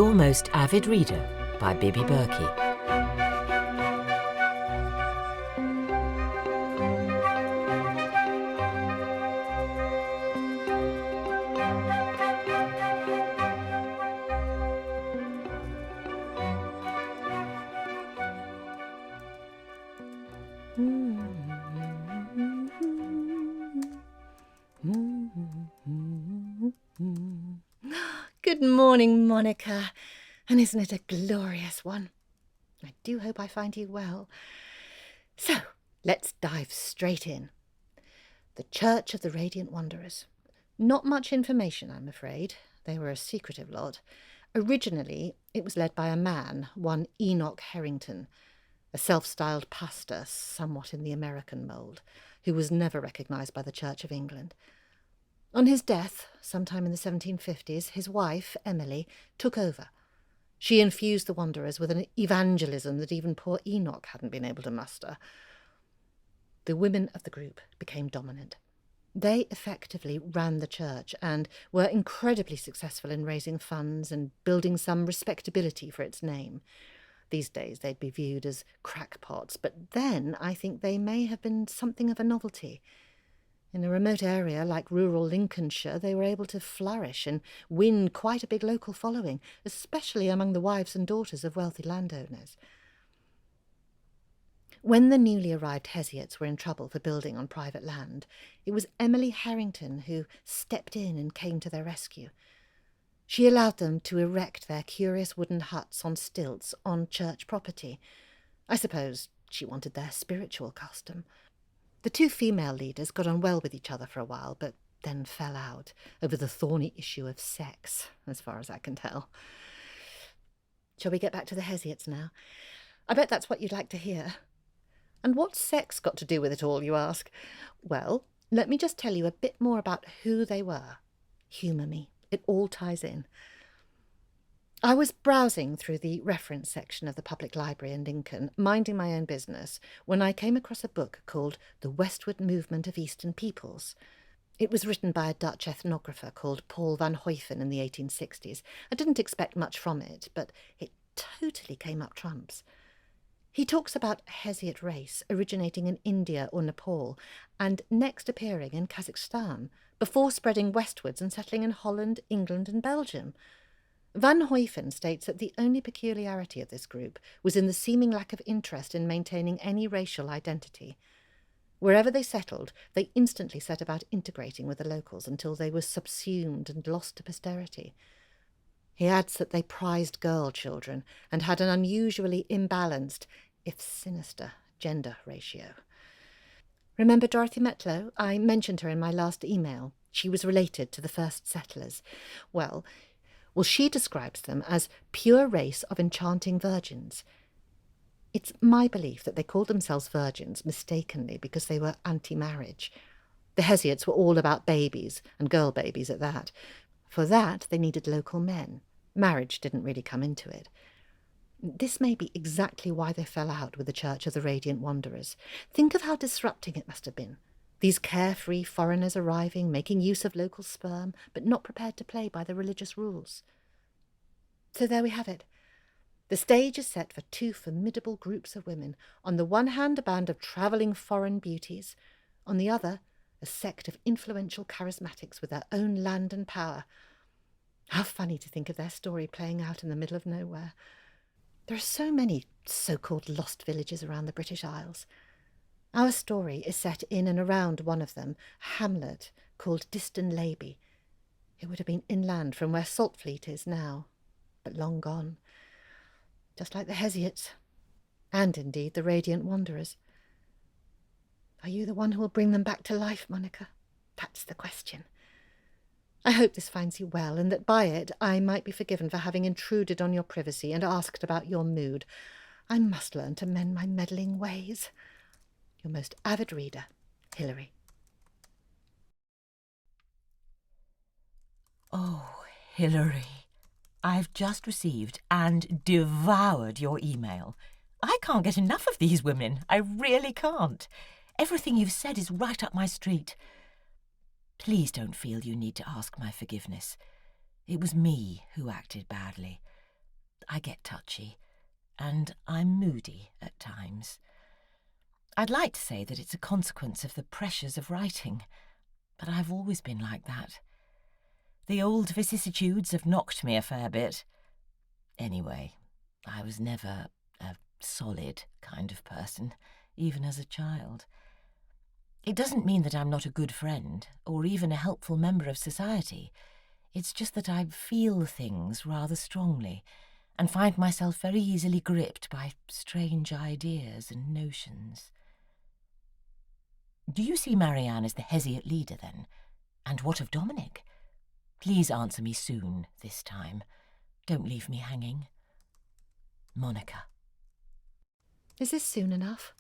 Your Most Avid Reader by Bibi Berki. Good morning, Monica. And isn't it a glorious one? I do hope I find you well. So, let's dive straight in. The Church of the Radiant Wanderers. Not much information, I'm afraid. They were a secretive lot. Originally, it was led by a man, one Enoch Harrington, a self-styled pastor, somewhat in the American mould, who was never recognised by the Church of England. On his death, sometime in the 1750s, his wife, Emily, took over. She infused the Wanderers with an evangelism that even poor Enoch hadn't been able to muster. The women of the group became dominant. They effectively ran the church and were incredibly successful in raising funds and building some respectability for its name. These days they'd be viewed as crackpots, but then I think they may have been something of a novelty. In a remote area like rural Lincolnshire, they were able to flourish and win quite a big local following, especially among the wives and daughters of wealthy landowners. When the newly arrived Hesiots were in trouble for building on private land, it was Emily Harrington who stepped in and came to their rescue. She allowed them to erect their curious wooden huts on stilts on church property. I suppose she wanted their spiritual custom. The two female leaders got on well with each other for a while, but then fell out over the thorny issue of sex, as far as I can tell. Shall we get back to the Hesiots now? I bet that's what you'd like to hear. And what's sex got to do with it all, you ask? Well, let me just tell you a bit more about who they were. Humour me. It all ties in. I was browsing through the reference section of the public library in Lincoln, minding my own business, when I came across a book called The Westward Movement of Eastern Peoples. It was written by a Dutch ethnographer called Paul van Huyffen in the 1860s. I didn't expect much from it, but it totally came up trumps. He talks about Hesiot race originating in India or Nepal and next appearing in Kazakhstan, before spreading westwards and settling in Holland, England and Belgium. Van Huyffen states that the only peculiarity of this group was in the seeming lack of interest in maintaining any racial identity. Wherever they settled, they instantly set about integrating with the locals until they were subsumed and lost to posterity. He adds that they prized girl children and had an unusually imbalanced, if sinister, gender ratio. Remember Dorothy Metlow? I mentioned her in my last email. She was related to the first settlers. Well, she describes them as pure race of enchanting virgins. It's my belief that they called themselves virgins mistakenly because they were anti-marriage. The Hesiots were all about babies, and girl babies at that. For that, they needed local men. Marriage didn't really come into it. This may be exactly why they fell out with the Church of the Radiant Wanderers. Think of how disrupting it must have been. These carefree foreigners arriving, making use of local sperm, but not prepared to play by the religious rules. So there we have it. The stage is set for two formidable groups of women. On the one hand, a band of travelling foreign beauties. On the other, a sect of influential charismatics with their own land and power. How funny to think of their story playing out in the middle of nowhere. There are so many so-called lost villages around the British Isles. Our story is set in and around one of them, a hamlet called Diston Leyby. It would have been inland from where Saltfleet is now, but long gone. Just like the Hesiots, and indeed the Radiant Wanderers. Are you the one who will bring them back to life, Monica? That's the question. I hope this finds you well, and that by it I might be forgiven for having intruded on your privacy and asked about your mood. I must learn to mend my meddling ways. Your most avid reader, Hilary. Oh, Hilary, I've just received and devoured your email. I can't get enough of these women. I really can't. Everything you've said is right up my street. Please don't feel you need to ask my forgiveness. It was me who acted badly. I get touchy, and I'm moody at times. I'd like to say that it's a consequence of the pressures of writing, but I've always been like that. The old vicissitudes have knocked me a fair bit. Anyway, I was never a solid kind of person, even as a child. It doesn't mean that I'm not a good friend, or even a helpful member of society. It's just that I feel things rather strongly, and find myself very easily gripped by strange ideas and notions. Do you see Marianne as the Hesiot leader, then? And what of Dominic? Please answer me soon, this time. Don't leave me hanging. Monica. Is this soon enough?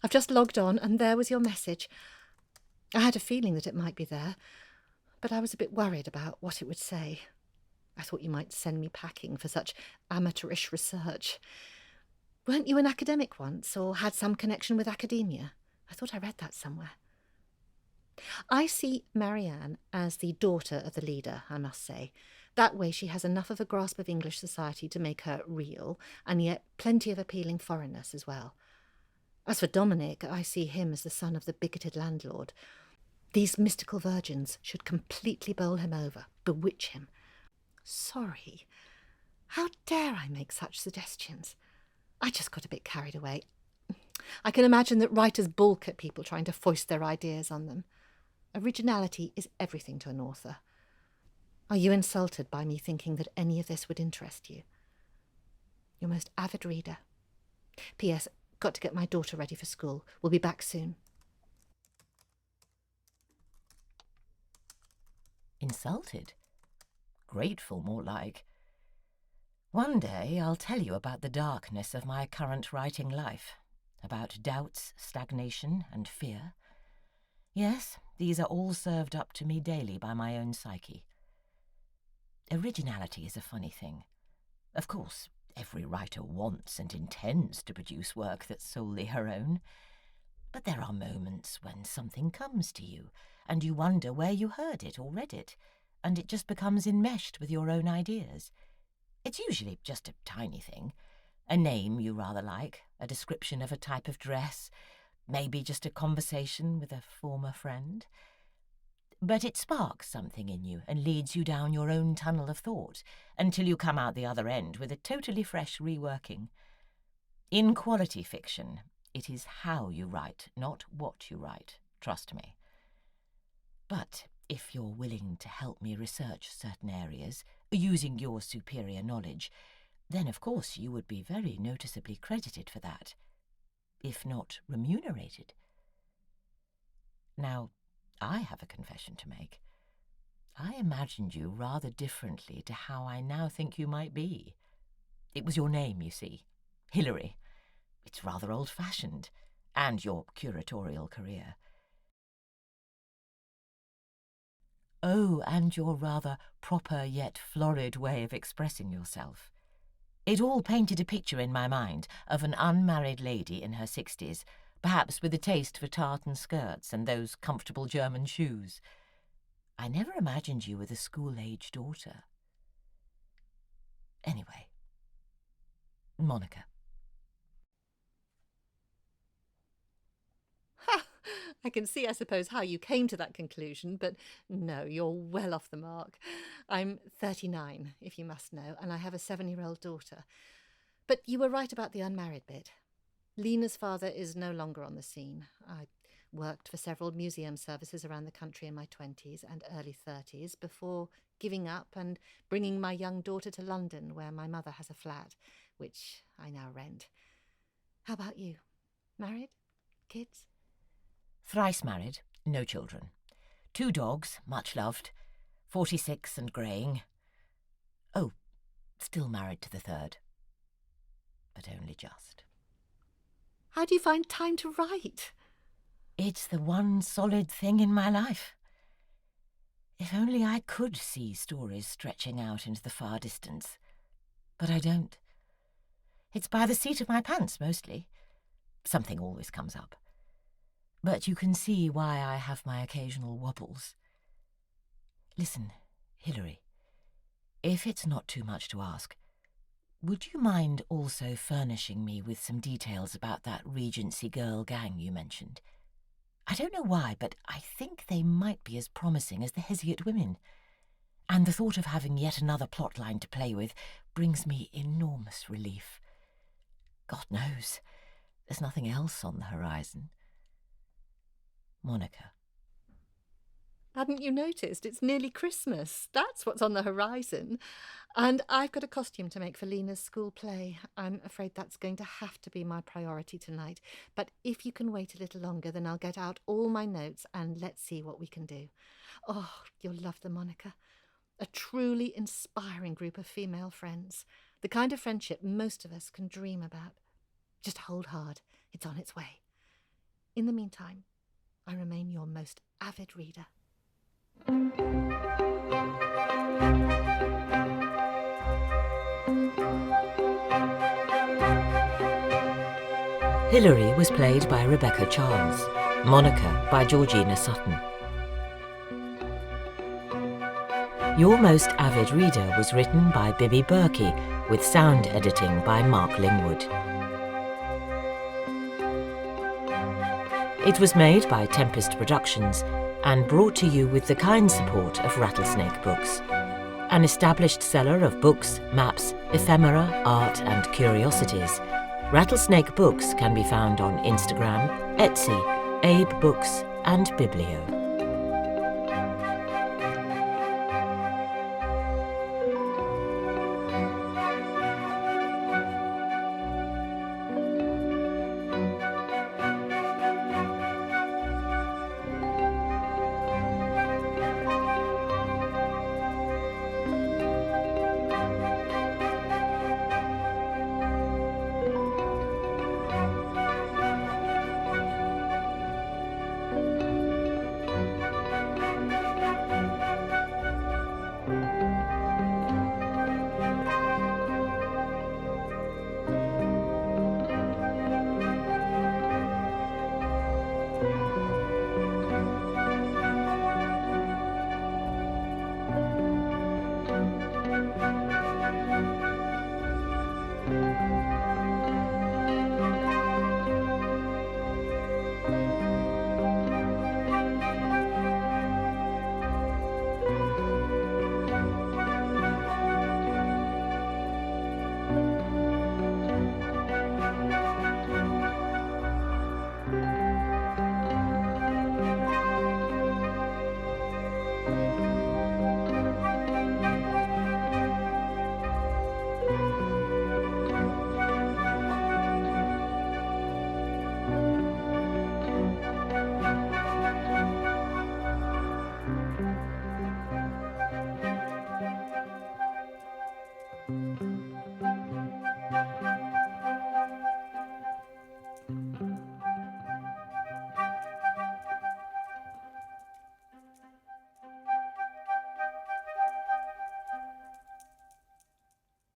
I've just logged on and there was your message. I had a feeling that it might be there, but I was a bit worried about what it would say. I thought you might send me packing for such amateurish research. Weren't you an academic once, or had some connection with academia? I thought I read that somewhere. I see Marianne as the daughter of the leader, I must say. That way she has enough of a grasp of English society to make her real, and yet plenty of appealing foreignness as well. As for Dominic, I see him as the son of the bigoted landlord. These mystical virgins should completely bowl him over, bewitch him. Sorry. How dare I make such suggestions? I just got a bit carried away. I can imagine that writers balk at people trying to foist their ideas on them. Originality is everything to an author. Are you insulted by me thinking that any of this would interest you? Your most avid reader. P.S. Got to get my daughter ready for school. We'll be back soon. Insulted? Grateful, more like. One day I'll tell you about the darkness of my current writing life, about doubts, stagnation, and fear. Yes, these are all served up to me daily by my own psyche. Originality is a funny thing. Of course, every writer wants and intends to produce work that's solely her own. But there are moments when something comes to you, and you wonder where you heard it or read it, and it just becomes enmeshed with your own ideas. It's usually just a tiny thing. A name you rather like, a description of a type of dress, maybe just a conversation with a former friend. But it sparks something in you and leads you down your own tunnel of thought until you come out the other end with a totally fresh reworking. In quality fiction, it is how you write, not what you write, trust me. But if you're willing to help me research certain areas, using your superior knowledge, then of course you would be very noticeably credited for that, if not remunerated. Now, I have a confession to make. I imagined you rather differently to how I now think you might be. It was your name, you see, Hilary. It's rather old-fashioned, and your curatorial career. Oh, and your rather proper yet florid way of expressing yourself. It all painted a picture in my mind of an unmarried lady in her 60s, perhaps with a taste for tartan skirts and those comfortable German shoes. I never imagined you with a school-age daughter. Anyway, Monica. I can see, I suppose, how you came to that conclusion, but no, you're well off the mark. I'm 39, if you must know, and I have a 7-year-old daughter. But you were right about the unmarried bit. Lena's father is no longer on the scene. I worked for several museum services around the country in my 20s and early 30s before giving up and bringing my young daughter to London, where my mother has a flat, which I now rent. How about you? Married? Kids? Thrice married, no children. 2 dogs, much loved. 46 and greying. Oh, still married to the 3rd. But only just. How do you find time to write? It's the one solid thing in my life. If only I could see stories stretching out into the far distance. But I don't. It's by the seat of my pants, mostly. Something always comes up. But you can see why I have my occasional wobbles. Listen, Hilary, if it's not too much to ask, Would you mind also furnishing me with some details about that Regency girl gang you mentioned? I don't know why, but I think they might be as promising as the Hesiot women. And the thought of having yet another plotline to play with brings me enormous relief. God knows, there's nothing else on the horizon. Monica. Hadn't you noticed? It's nearly Christmas. That's what's on the horizon. And I've got a costume to make for Lena's school play. I'm afraid that's going to have to be my priority tonight. But if you can wait a little longer, then I'll get out all my notes and let's see what we can do. Oh, you'll love them, Monica. A truly inspiring group of female friends. The kind of friendship most of us can dream about. Just hold hard. It's on its way. In the meantime, I remain your most avid reader. Hilary was played by Rebecca Charles, Monica by Georgina Sutton. Your Most Avid Reader was written by Bibi Berki, with sound editing by Mark Lingwood. It was made by Tempest Productions and brought to you with the kind support of Rattlesnake Books, an established seller of books, maps, ephemera, art and curiosities. Rattlesnake Books can be found on Instagram, Etsy, Abe Books and Biblio.